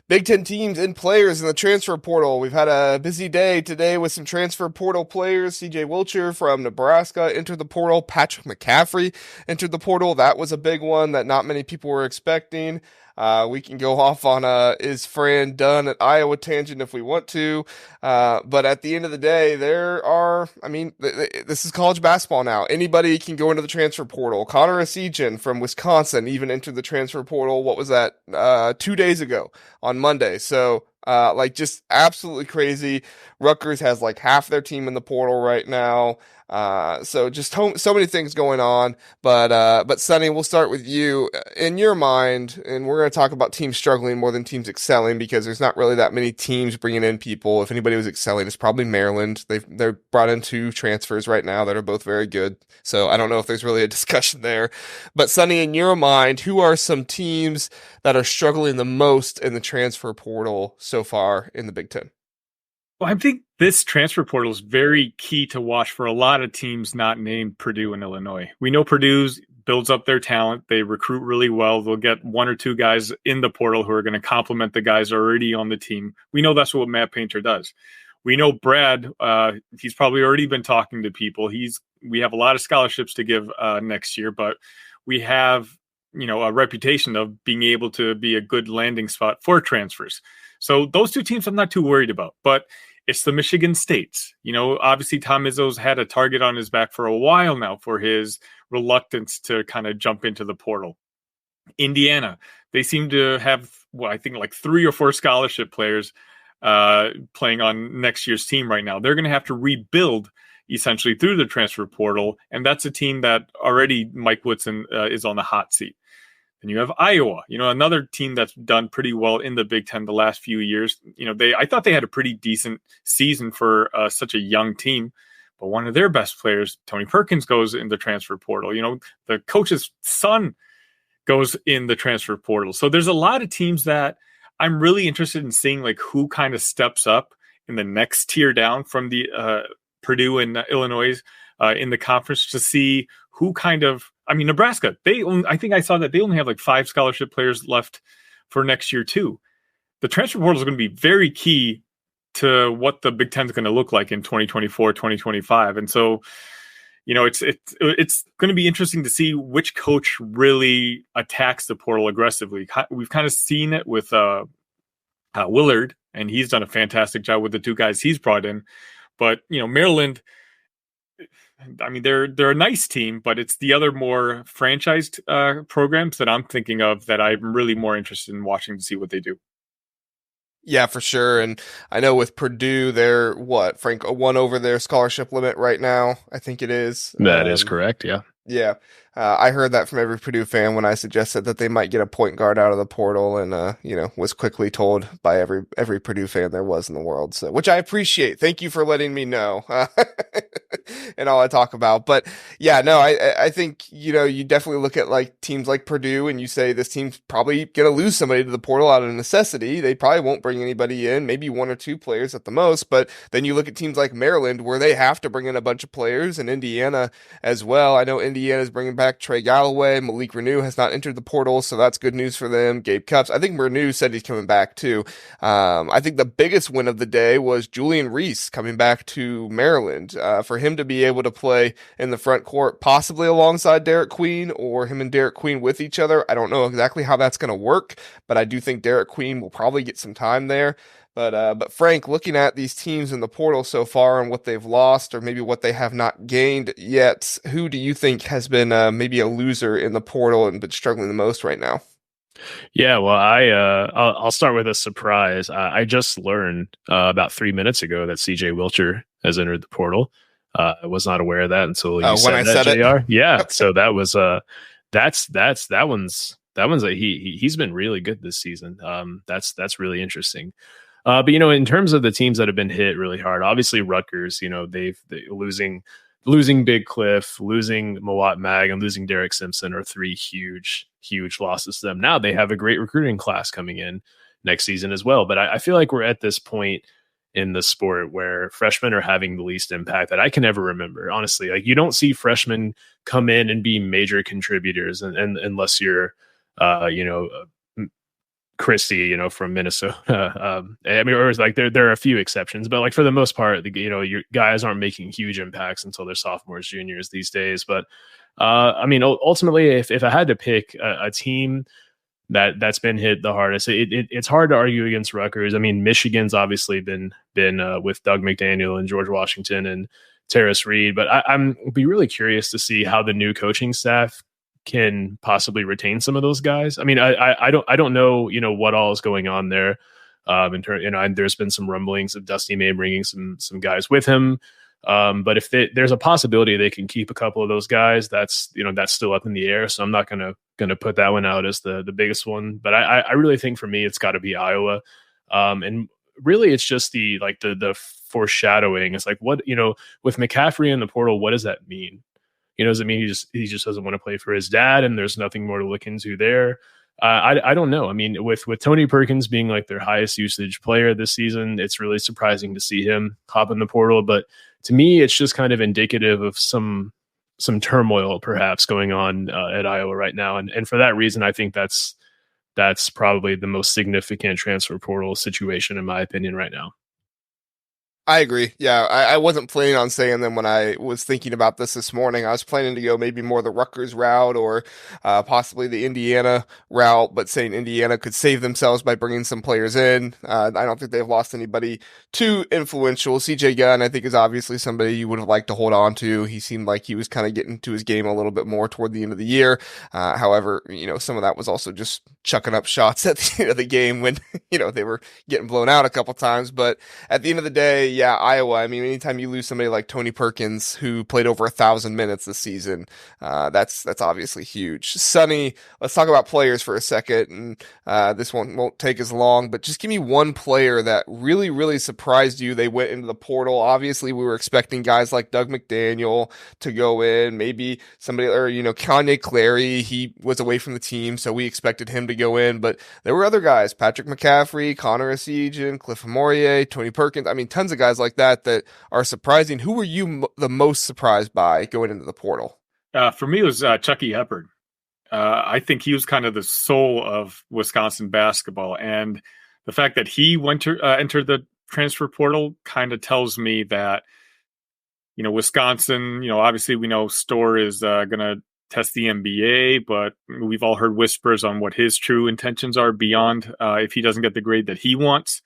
Big Ten teams and players in the transfer portal. We've had a busy day today with some transfer portal players. CJ Wilcher from Nebraska entered the portal. Patrick McCaffery entered the portal. That was a big one that not many people were expecting. We can go off on is Fran done at Iowa tangent if we want to. But at the end of the day, this is college basketball now. Anybody can go into the transfer portal. Connor Essegian from Wisconsin even entered the transfer portal. What was that? 2 days ago on Monday. So, just absolutely crazy. Rutgers has like half their team in the portal right now. So just so many things going on, but Sonny, we'll start with you. In your mind, and we're going to talk about teams struggling more than teams excelling because there's not really that many teams bringing in people. If anybody was excelling, it's probably Maryland. They're brought in 2 transfers right now that are both very good. So I don't know if there's really a discussion there, but Sonny, in your mind, who are some teams that are struggling the most in the transfer portal so far in the Big Ten? Well, I think this transfer portal is very key to watch for a lot of teams not named Purdue and Illinois. We know Purdue builds up their talent. They recruit really well. They'll get 1 or 2 guys in the portal who are going to complement the guys already on the team. We know that's what Matt Painter does. We know Brad, he's probably already been talking to people. We have a lot of scholarships to give next year, but we have, a reputation of being able to be a good landing spot for transfers. So those 2 teams I'm not too worried about, but it's the Michigan States. Obviously Tom Izzo's had a target on his back for a while now for his reluctance to kind of jump into the portal. Indiana, they seem to have, I think like 3 or 4 scholarship players playing on next year's team right now. They're going to have to rebuild essentially through the transfer portal, and that's a team that already Mike Woodson is on the hot seat. Then you have Iowa, another team that's done pretty well in the Big Ten the last few years. I thought they had a pretty decent season for such a young team, but one of their best players, Tony Perkins, goes in the transfer portal. The coach's son goes in the transfer portal. So there's a lot of teams that I'm really interested in seeing like who kind of steps up in the next tier down from the Purdue and Illinois in the conference to see who kind of, Nebraska, I think I saw that they only have like 5 scholarship players left for next year too. The transfer portal is going to be very key to what the Big Ten is going to look like in 2024, 2025. And so, it's going to be interesting to see which coach really attacks the portal aggressively. We've kind of seen it with Willard, and he's done a fantastic job with the 2 guys he's brought in. But, Maryland, they're a nice team, but it's the other more franchised programs that I'm thinking of that I'm really more interested in watching to see what they do. Yeah, for sure. And I know with Purdue, they're Frank, 1 over their scholarship limit right now. I think it is. That is correct. Yeah. Yeah. I heard that from every Purdue fan when I suggested that they might get a point guard out of the portal, and was quickly told by every Purdue fan there was in the world. So, which I appreciate. Thank you for letting me know and all I talk about. But yeah, no, I think you definitely look at like teams like Purdue and you say this team's probably gonna lose somebody to the portal out of necessity. They probably won't bring anybody in, maybe 1 or 2 players at the most. But then you look at teams like Maryland where they have to bring in a bunch of players, and Indiana as well. I know Indiana's bringing back Trey Galloway. Malik Renew has not entered the portal, so that's good news for them. Gabe Cupps, I think Renew said he's coming back too. I think the biggest win of the day was Julian Reese coming back to Maryland. For him to be able to play in the front court, possibly alongside Derek Queen, or him and Derek Queen with each other. I don't know exactly how that's going to work, but I do think Derek Queen will probably get some time there. But Frank, looking at these teams in the portal so far and what they've lost or maybe what they have not gained yet, who do you think has been maybe a loser in the portal and been struggling the most right now? Yeah, well, I'll start with a surprise. I just learned about 3 minutes ago that CJ Wilcher has entered the portal. I was not aware of that until you said that, JR. Yeah, so that was he's been really good this season. That's really interesting. But in terms of the teams that have been hit really hard, obviously Rutgers, they losing Big Cliff, losing Mawat Mag, and losing Derek Simpson are 3 huge losses to them. Now they have a great recruiting class coming in next season as well. But I feel like we're at this point in the sport where freshmen are having the least impact that I can ever remember. Honestly, like you don't see freshmen come in and be major contributors, and unless you're, Christie, from Minnesota. I mean, or like there are a few exceptions, but like for the most part, your guys aren't making huge impacts until they're sophomores, juniors these days. But I mean, ultimately, if I had to pick a team that's been hit the hardest, it's hard to argue against Rutgers. I mean, Michigan's obviously been with Doug McDaniel and George Washington and Terrace Reed, but I'm be really curious to see how the new coaching staff can possibly retain some of those guys. I mean, I don't know, what all is going on there. And there's been some rumblings of Dusty May bringing some guys with him. But if there's a possibility they can keep a couple of those guys, that's still up in the air. So I'm not gonna put that one out as the biggest one. But I really think for me, it's got to be Iowa. And really, it's just the foreshadowing. It's like, what, with McCaffery in the portal, what does that mean? Does it mean he just doesn't want to play for his dad and there's nothing more to look into there? I don't know. I mean, with Tony Perkins being like their highest usage player this season, it's really surprising to see him hop in the portal. But to me, it's just kind of indicative of some turmoil perhaps going on at Iowa right now. And for that reason, I think that's probably the most significant transfer portal situation, in my opinion, right now. I agree. Yeah, I wasn't planning on saying them when I was thinking about this morning. I was planning to go maybe more the Rutgers route or possibly the Indiana route, but saying Indiana could save themselves by bringing some players in. I don't think they've lost anybody too influential. CJ Gunn, I think, is obviously somebody you would have liked to hold on to. He seemed like he was kind of getting to his game a little bit more toward the end of the year. However, some of that was also just chucking up shots at the end of the game when, they were getting blown out a couple times. But at the end of the day, yeah, Iowa. I mean, anytime you lose somebody like Tony Perkins, who played over 1,000 minutes this season, that's obviously huge. Sonny, let's talk about players for a second, and this one won't take as long, but just give me one player that really, really surprised you. They went into the portal. Obviously, we were expecting guys like Doug McDaniel to go in, maybe somebody, or, Kanye Clary. He was away from the team, so we expected him to go in, but there were other guys, Patrick McCaffery, Connor Essegian, Clifford Tony Perkins. I mean, tons of guys like that are surprising. Who were you the most surprised by going into the portal? For me, it was Chucky Hepburn. I think he was kind of the soul of Wisconsin basketball, and the fact that he entered the transfer portal kind of tells me that Wisconsin. Obviously we know Storr is going to test the NBA, but we've all heard whispers on what his true intentions are beyond if he doesn't get the grade that he wants.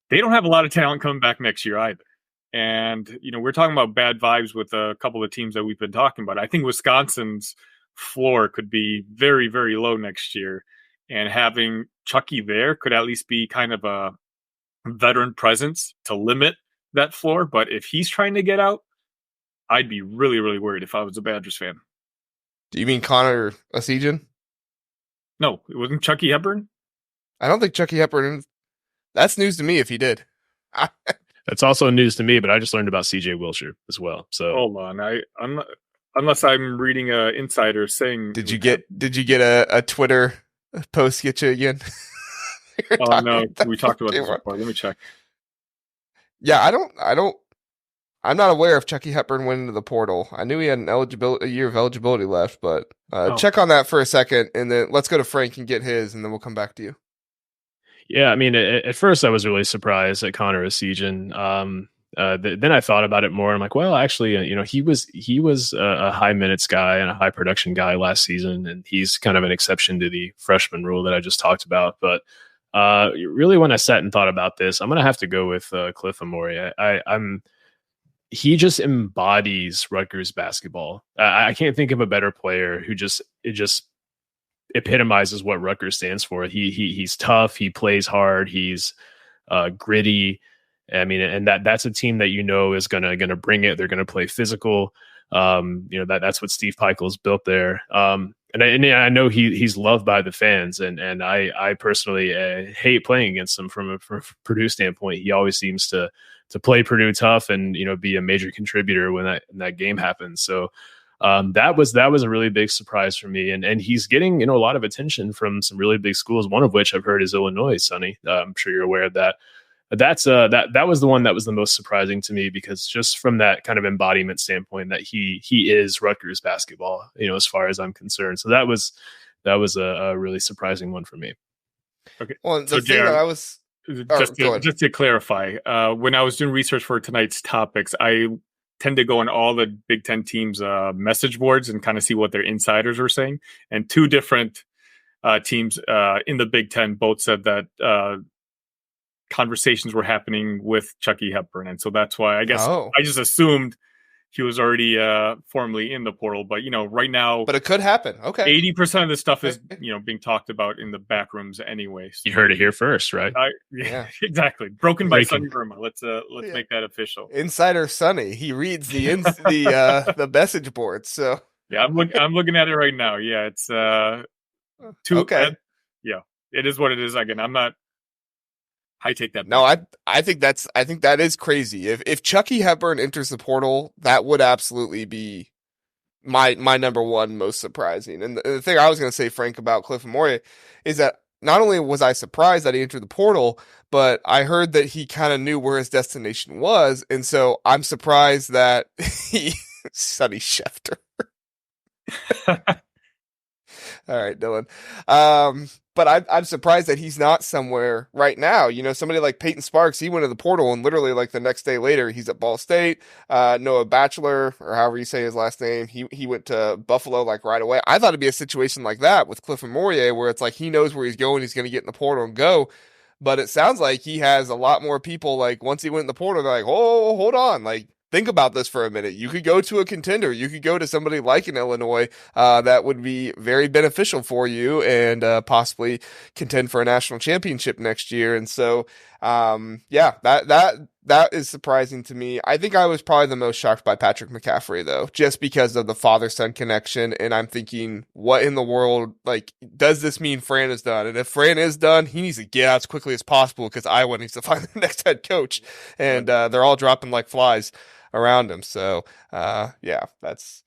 They don't have a lot of talent coming back next year either. And, we're talking about bad vibes with a couple of teams that we've been talking about. I think Wisconsin's floor could be very, very low next year. And having Chucky there could at least be kind of a veteran presence to limit that floor. But if he's trying to get out, I'd be really, really worried if I was a Badgers fan. Do you mean Connor Essegian? No, it wasn't Chucky Hepburn. I don't think Chucky Hepburn. That's news to me if he did. That's also news to me, but I just learned about CJ Wilshire as well. So hold on, unless I'm reading an insider saying. Did you get a Twitter post get you again? Oh no, we talked about this before. Let me check. Yeah, I'm not aware if Chucky Hepburn went into the portal. I knew he had a year of eligibility left, but check on that for a second, and then let's go to Frank and get his, and then we'll come back to you. Yeah, I mean, at first I was really surprised at Connor Essegian. Then I thought about it more. I'm like, well, actually, he was a high minutes guy and a high production guy last season, and he's kind of an exception to the freshman rule that I just talked about. But really, when I sat and thought about this, I'm gonna have to go with Cliff Amory. He just embodies Rutgers basketball. I can't think of a better player who just epitomizes what Rutgers stands for. He's tough. He plays hard. He's gritty. I mean, and that's a team that is gonna bring it. They're gonna play physical. That's what Steve Peichel's built there. And I know he's loved by the fans, and I personally hate playing against him from a Purdue standpoint. He always seems to play Purdue tough and be a major contributor when that game happens. So that was a really big surprise for me, and he's getting a lot of attention from some really big schools. One of which I've heard is Illinois. Sonny, I'm sure you're aware of that. That was the one that was the most surprising to me, because just from that kind of embodiment standpoint, that he is Rutgers basketball, as far as I'm concerned. So that was a really surprising one for me. Okay. Well, So the thing that JR, I was, or go ahead. just to clarify, when I was doing research for tonight's topics, I tend to go on all the Big Ten teams' message boards and kind of see what their insiders were saying. And two different teams in the Big Ten both said that conversations were happening with Chucky Hepburn, and so that's why I guess Oh, I just assumed he was already formally in the portal. But right now, but it could happen. Okay. 80% of this stuff is being talked about in the back rooms anyway. So You heard it here first, right? Yeah. Exactly. Broken by Breaking. Sonny Verma. Let's make that official. Insider Sonny, he reads the the message board. So Yeah, I'm looking at it right now. Yeah, it's two. okay. Yeah, it is what it is. Again, I'm not. I take that. No, back. I think that is crazy. If Chucky Hepburn enters the portal, that would absolutely be my number one most surprising. And the thing I was going to say, Frank, about Clifford Moria is that not only was I surprised that he entered the portal, but I heard that he kind of knew where his destination was, and so I'm surprised that he Sonny Schefter. All right, Dylan. But I'm surprised that he's not somewhere right now. Somebody like Peyton Sparks, he went to the portal and literally like the next day later, he's at Ball State. Noah Batchelor, or however you say his last name, he went to Buffalo like right away. I thought it'd be a situation like that with Clifford Moria, where it's like he knows where he's going, he's going to get in the portal and go. But it sounds like he has a lot more people. Like once he went in the portal, they're like, oh, hold on, like. Think about this for a minute. You could go to a contender. You could go to somebody like in Illinois that would be very beneficial for you and possibly contend for a national championship next year. And so, yeah, that is surprising to me. I think I was probably the most shocked by Patrick McCaffery, though, just because of the father-son connection. And I'm thinking, what in the world, like, does this mean Fran is done? And if Fran is done, he needs to get out as quickly as possible because Iowa needs to find the next head coach. And they're all dropping like flies around him. So, yeah, that's